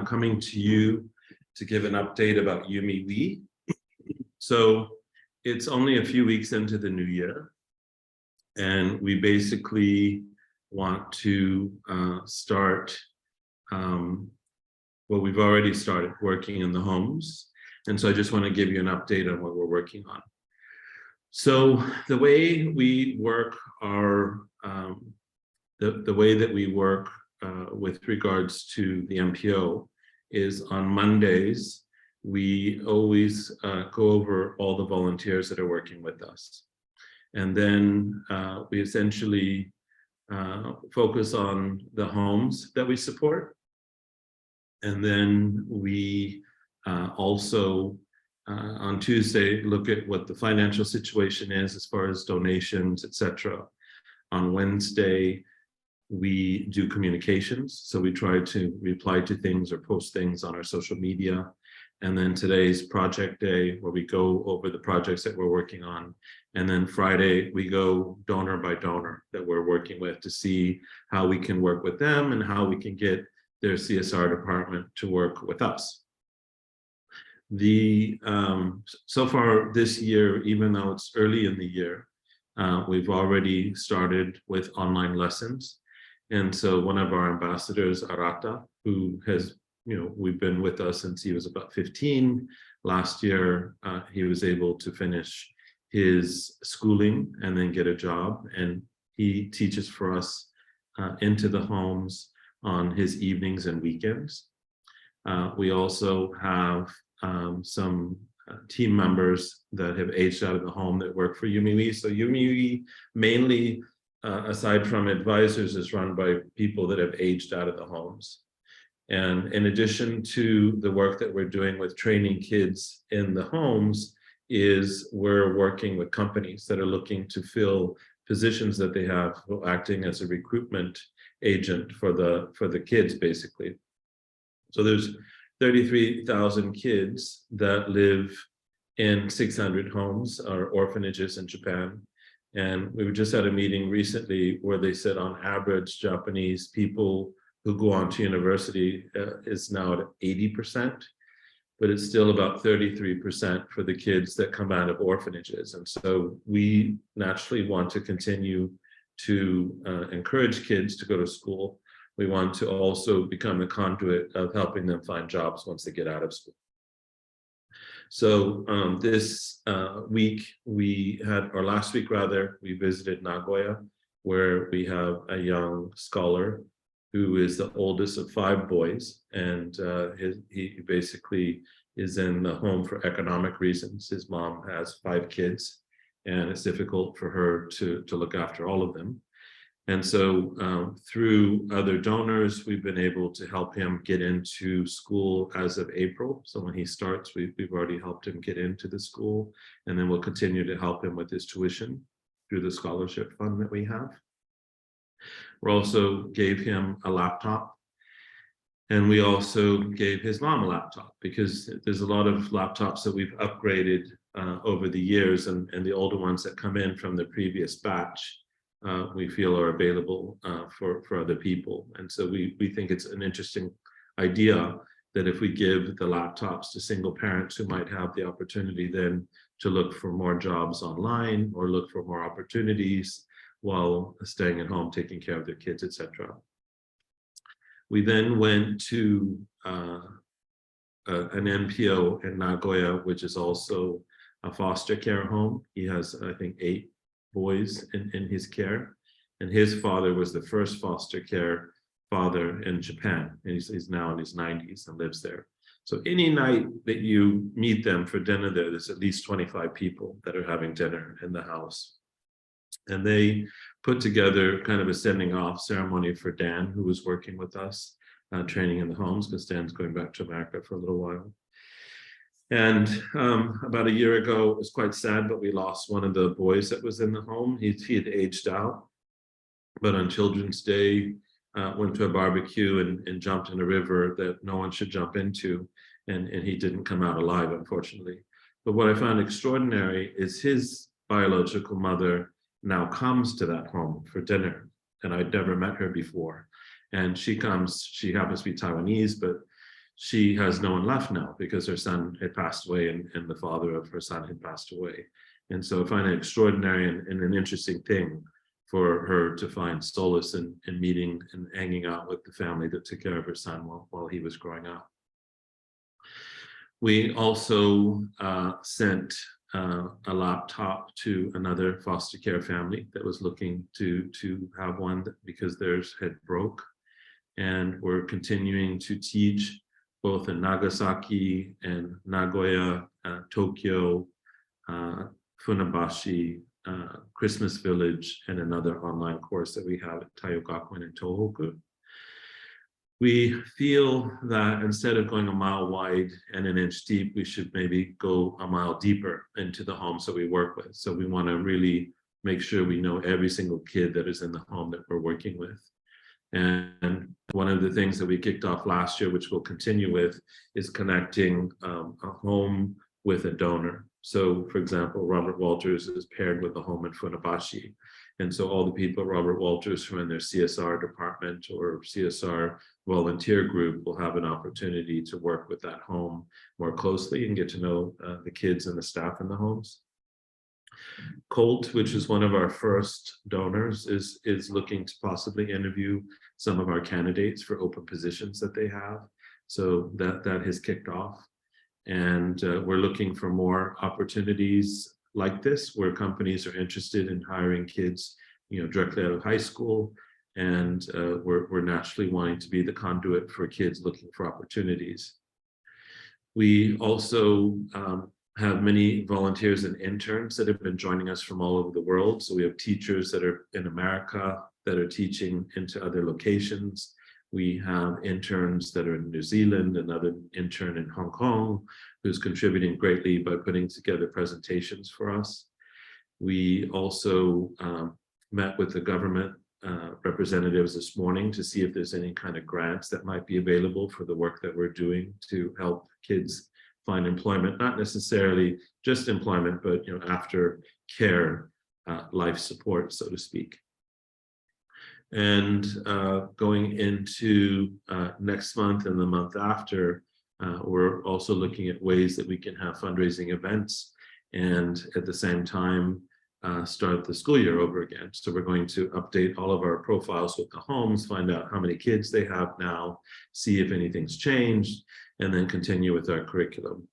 Coming to you to give an update about YouMeWe. So it's only a few weeks into the new year, and we basically want to start, well, we've already started working in the homes. And so I just want to give you an update on what we're working on. So the way we work the way that we work with regards to the MPO is on Mondays, we always go over all the volunteers that are working with us. And then we essentially focus on the homes that we support. And then we also on Tuesday look at what the financial situation is as far as donations, etc. On Wednesday, we do communications. So we try to reply to things or post things on our social media. And then today's project day, where we go over the projects that we're working on. And then Friday, we go donor by donor that we're working with to see how we can work with them and how we can get their CSR department to work with us. So far this year, even though it's early in the year, we've already started with online lessons. And so one of our ambassadors, Arata, who has, we've been with us since he was about 15. Last year, he was able to finish his schooling and then get a job. And he teaches for us into the homes on his evenings and weekends. We also have some team members that have aged out of the home that work for YouMeWe. So YouMeWe mainly, aside from advisors, is run by people that have aged out of the homes. And in addition to the work that we're doing with training kids in the homes, is we're working with companies that are looking to fill positions that they have, acting as a recruitment agent for the kids, basically. So there's 33,000 kids that live in 600 homes or orphanages in Japan. And we just had a meeting recently where they said on average, Japanese people who go on to university is now at 80%, but it's still about 33% for the kids that come out of orphanages. And so we naturally want to continue to encourage kids to go to school. We want to also become a conduit of helping them find jobs once they get out of school. So this week last week rather, we visited Nagoya, where we have a young scholar who is the oldest of 5 boys, and he basically is in the home for economic reasons. His mom has 5 kids, and it's difficult for her to look after all of them. And so through other donors, we've been able to help him get into school as of April. So when he starts, we've already helped him get into the school, and then we'll continue to help him with his tuition through the scholarship fund that we have. We also gave him a laptop, and we also gave his mom a laptop, because there's a lot of laptops that we've upgraded over the years, and the older ones that come in from the previous batch we feel are available for other people. And so we think it's an interesting idea that if we give the laptops to single parents who might have the opportunity then to look for more jobs online or look for more opportunities while staying at home, taking care of their kids, etc. We then went to an NPO in Nagoya, which is also a foster care home. He has, I think, 8 boys in his care, and his father was the first foster care father in Japan, and he's now in his 90s and lives there. So any night that you meet them for dinner there's at least 25 people that are having dinner in the house. And they put together kind of a sending off ceremony for Dan, who was working with us, training in the homes, because Dan's going back to America for a little while. And about a year ago, it was quite sad, but we lost one of the boys that was in the home. He had aged out, but on Children's Day, went to a barbecue and jumped in a river that no one should jump into, and he didn't come out alive, unfortunately. But what I found extraordinary is his biological mother now comes to that home for dinner, and I'd never met her before. And she happens to be Taiwanese, but she has no one left now because her son had passed away and the father of her son had passed away. And so I find it extraordinary and an interesting thing for her to find solace in meeting and hanging out with the family that took care of her son while he was growing up. We also sent a laptop to another foster care family that was looking to have one because theirs had broke. And we're continuing to teach both in Nagasaki and Nagoya, Tokyo, Funabashi, Christmas Village, and another online course that we have at Taiyogakuen in Tohoku. We feel that instead of going a mile wide and an inch deep, we should maybe go a mile deeper into the homes that we work with. So we want to really make sure we know every single kid that is in the home that we're working with. And one of the things that we kicked off last year, which we'll continue with, is connecting a home with a donor. So, for example, Robert Walters is paired with a home in Funabashi. And so all the people at Robert Walters who are in their CSR department or CSR volunteer group will have an opportunity to work with that home more closely and get to know the kids and the staff in the homes. Colt, which is one of our first donors, is looking to possibly interview some of our candidates for open positions that they have. So that has kicked off. And we're looking for more opportunities like this, where companies are interested in hiring kids, directly out of high school. And we're naturally wanting to be the conduit for kids looking for opportunities. We also have many volunteers and interns that have been joining us from all over the world. So we have teachers that are in America that are teaching into other locations. We have interns that are in New Zealand, another intern in Hong Kong, who's contributing greatly by putting together presentations for us. We also met with the government representatives this morning to see if there's any kind of grants that might be available for the work that we're doing to help kids find employment, not necessarily just employment, but after care, life support, so to speak. And going into next month and the month after, we're also looking at ways that we can have fundraising events and at the same time start the school year over again. So we're going to update all of our profiles with the homes, find out how many kids they have now, see if anything's changed, and then continue with our curriculum.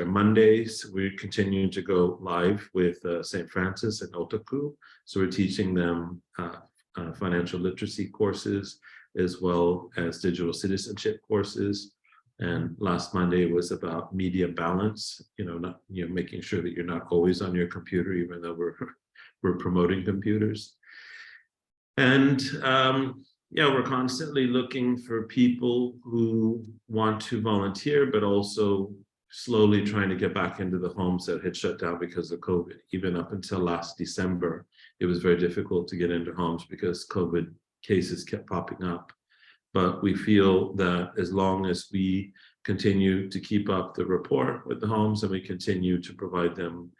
Mondays, we're continuing to go live with St. Francis and Otaku. So we're teaching them financial literacy courses as well as digital citizenship courses. And last Monday was about media balance, making sure that you're not always on your computer, even though we're promoting computers. And we're constantly looking for people who want to volunteer, but also slowly trying to get back into the homes that had shut down because of COVID. Even up until last December, it was very difficult to get into homes because COVID cases kept popping up. But we feel that as long as we continue to keep up the rapport with the homes and we continue to provide them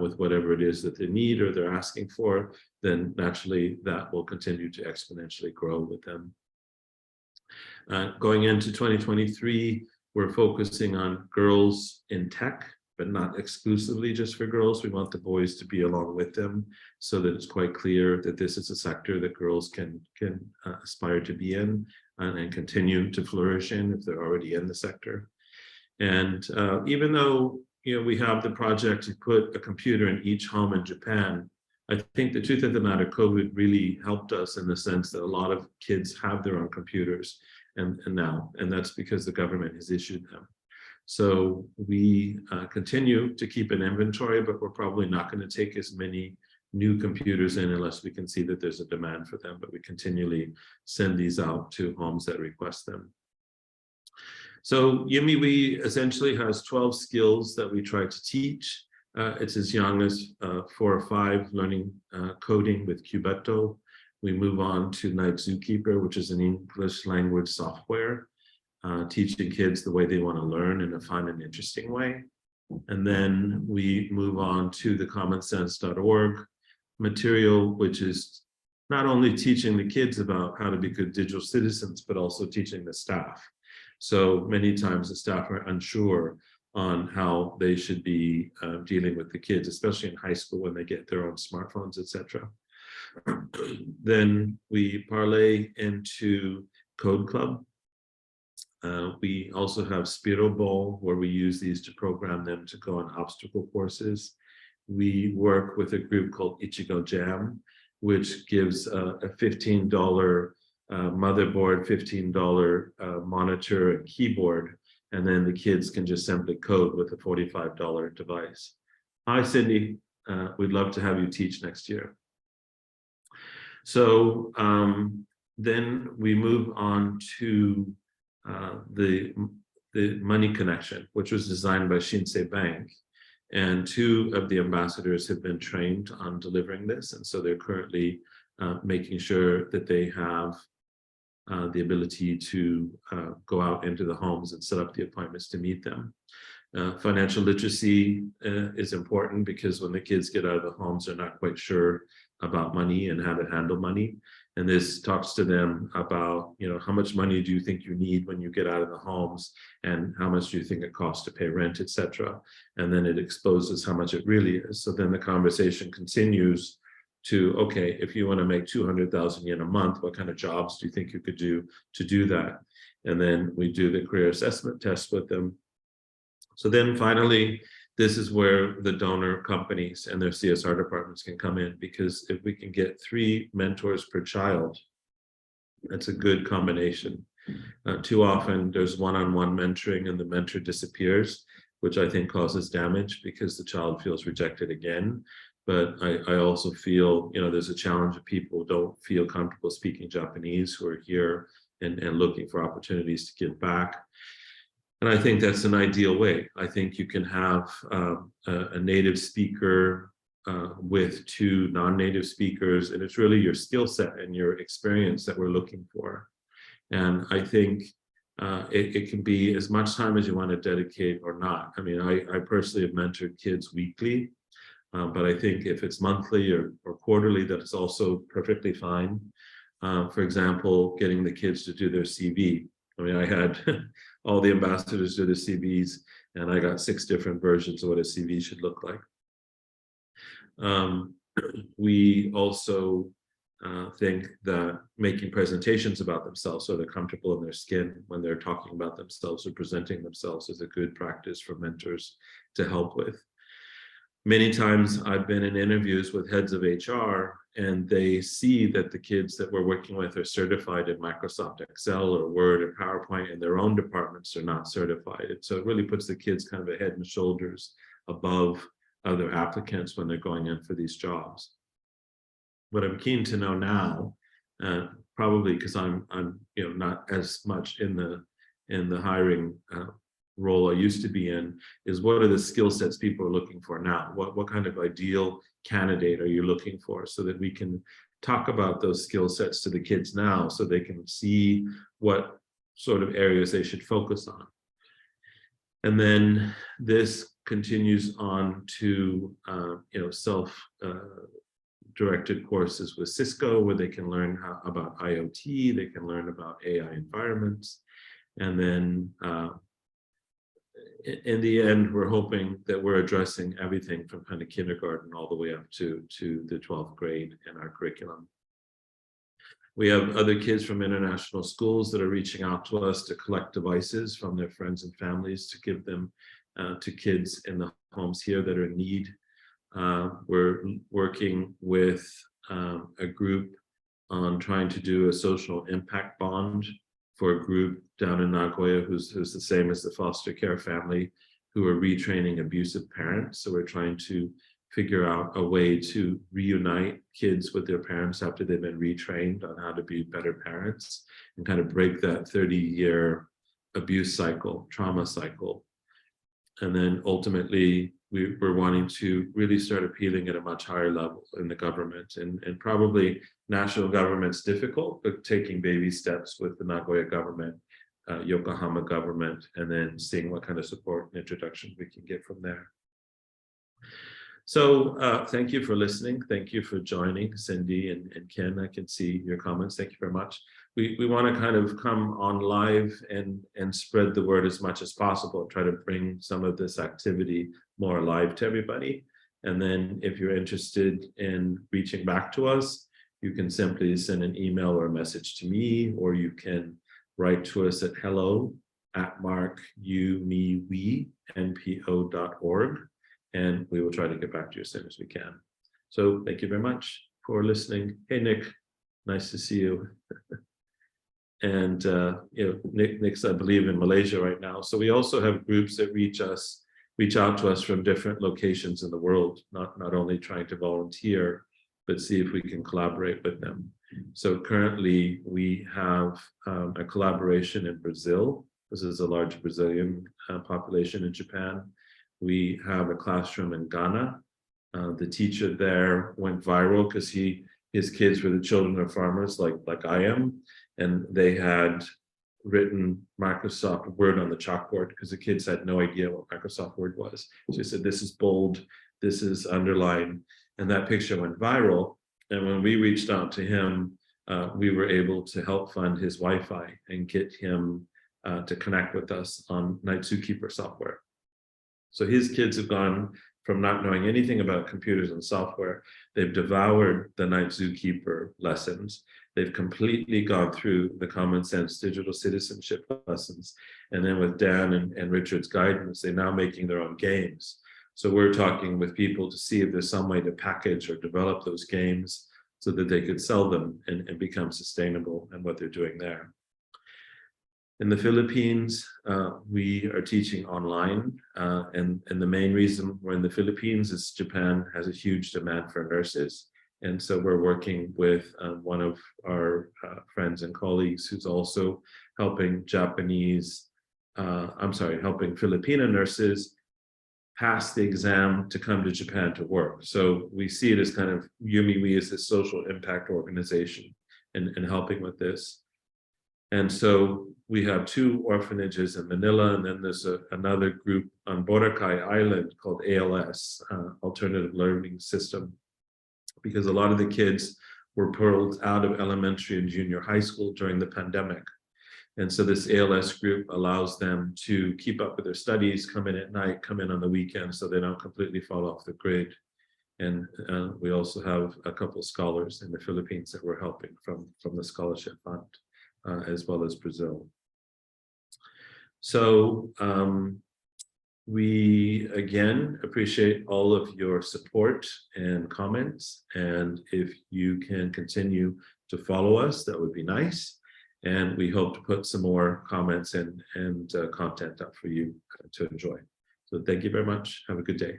with whatever it is that they need or they're asking for, then naturally that will continue to exponentially grow with them. Going into 2023, we're focusing on girls in tech, but not exclusively just for girls. We want the boys to be along with them so that it's quite clear that this is a sector that girls can aspire to be in and continue to flourish in if they're already in the sector. And even though we have the project to put a computer in each home in Japan, I think the truth of the matter, COVID really helped us in the sense that a lot of kids have their own computers and that's because the government has issued them. So we continue to keep an inventory, but we're probably not going to take as many new computers in unless we can see that there's a demand for them, but we continually send these out to homes that request them. So YouMeWe essentially has 12 skills that we try to teach. It's as young as 4 or 5, learning coding with Cubeto. We move on to Night Zookeeper, which is an English language software, teaching kids the way they want to learn in a fun and interesting way. And then we move on to the commonsense.org material, which is not only teaching the kids about how to be good digital citizens, but also teaching the staff. So many times the staff are unsure on how they should be dealing with the kids, especially in high school when they get their own smartphones, etc. Then we parlay into Code Club. We also have Spiro Bowl, where we use these to program them to go on obstacle courses. We work with a group called Ichigo Jam, which gives a $15 motherboard, $15 monitor, and keyboard, and then the kids can just simply code with a $45 device. Hi, Cindy. We'd love to have you teach next year. So then we move on to the Money Connection, which was designed by Shinsei Bank. And 2 of the ambassadors have been trained on delivering this. And so they're currently making sure that they have the ability to go out into the homes and set up the appointments to meet them. Financial literacy is important, because when the kids get out of the homes, they're not quite sure about money and how to handle money. And this talks to them about, how much money do you think you need when you get out of the homes, and how much do you think it costs to pay rent, etc. And then it exposes how much it really is. So then the conversation continues to, okay, if you want to make 200,000 yen a month, what kind of jobs do you think you could do to do that? And then we do the career assessment test with them. So then finally, this is where the donor companies and their CSR departments can come in, because if we can get 3 mentors per child, that's a good combination. Too often there's one-on-one mentoring and the mentor disappears, which I think causes damage because the child feels rejected again. But I also feel, there's a challenge of people who don't feel comfortable speaking Japanese, who are here and looking for opportunities to give back. And I think that's an ideal way. I think you can have a native speaker with 2 non-native speakers, and it's really your skill set and your experience that we're looking for. And I think it can be as much time as you want to dedicate or not. I mean, I personally have mentored kids weekly, but I think if it's monthly or quarterly, that is also perfectly fine. For example, getting the kids to do their CV. I mean, I had all the ambassadors do the CVs, and I got 6 different versions of what a CV should look like. We also think that making presentations about themselves so they're comfortable in their skin when they're talking about themselves or presenting themselves is a good practice for mentors to help with. Many times I've been in interviews with heads of HR, and they see that the kids that we're working with are certified in Microsoft Excel or Word or PowerPoint, and their own departments are not certified. And so it really puts the kids kind of a head and shoulders above other applicants when they're going in for these jobs. What I'm keen to know now, probably because I'm not as much in the hiring role I used to be in, is what are the skill sets people are looking for now? What kind of ideal candidate are you looking for, so that we can talk about those skill sets to the kids now, so they can see what sort of areas they should focus on. And then this continues on to self-directed courses with Cisco, where they can learn about IoT, they can learn about AI environments, and then in the end, we're hoping that we're addressing everything from kind of kindergarten all the way up to the 12th grade in our curriculum. We have other kids from international schools that are reaching out to us to collect devices from their friends and families to give them to kids in the homes here that are in need. We're working with a group on trying to do a social impact bond for a group down in Nagoya who's the same as the foster care family, who are retraining abusive parents. So we're trying to figure out a way to reunite kids with their parents after they've been retrained on how to be better parents, and kind of break that 30-year abuse cycle, trauma cycle. And then ultimately, we're wanting to really start appealing at a much higher level in the government, and probably national government's difficult, but taking baby steps with the Nagoya government, Yokohama government, and then seeing what kind of support and introduction we can get from there. So thank you for listening. Thank you for joining, Cindy and Ken. I can see your comments. Thank you very much. We want to kind of come on live and spread the word as much as possible, try to bring some of this activity more alive to everybody. And then if you're interested in reaching back to us, you can simply send an email or a message to me, or you can write to us at hello@YouMeWe.org, and we will try to get back to you as soon as we can. So thank you very much for listening. Hey, Nick, nice to see you. And Nick's, I believe, in Malaysia right now. So we also have groups that reach out to us from different locations in the world, not only trying to volunteer, but see if we can collaborate with them. So currently we have a collaboration in Brazil. This is a large Brazilian population in Japan. We have a classroom in Ghana. The teacher there went viral because his kids were the children of farmers like I am, and they had written Microsoft Word on the chalkboard because the kids had no idea what Microsoft Word was. So he said, this is bold, this is underlined, and that picture went viral. And when we reached out to him, we were able to help fund his Wi-Fi and get him to connect with us on Night Zookeeper software. So his kids have gone from not knowing anything about computers and software. They've devoured the Night Zookeeper lessons. They've completely gone through the common sense digital citizenship lessons. And then with Dan and Richard's guidance, they're now making their own games. So we're talking with people to see if there's some way to package or develop those games so that they could sell them and become sustainable in what they're doing there. In the Philippines, we are teaching online, and the main reason we're in the Philippines is Japan has a huge demand for nurses. And so we're working with one of our friends and colleagues who's also helping helping Filipino nurses pass the exam to come to Japan to work. So we see it as kind of YouMeWe as a social impact organization and helping with this. And so we have 2 orphanages in Manila, and then there's another group on Boracay Island called ALS, Alternative Learning System, because a lot of the kids were pulled out of elementary and junior high school during the pandemic. And so this ALS group allows them to keep up with their studies, come in at night, come in on the weekend, so they don't completely fall off the grid. And we also have a couple of scholars in the Philippines that we're helping from the scholarship fund, as well as Brazil. So we again appreciate all of your support and comments. And if you can continue to follow us, that would be nice. And we hope to put some more comments and content up for you to enjoy. So thank you very much. Have a good day.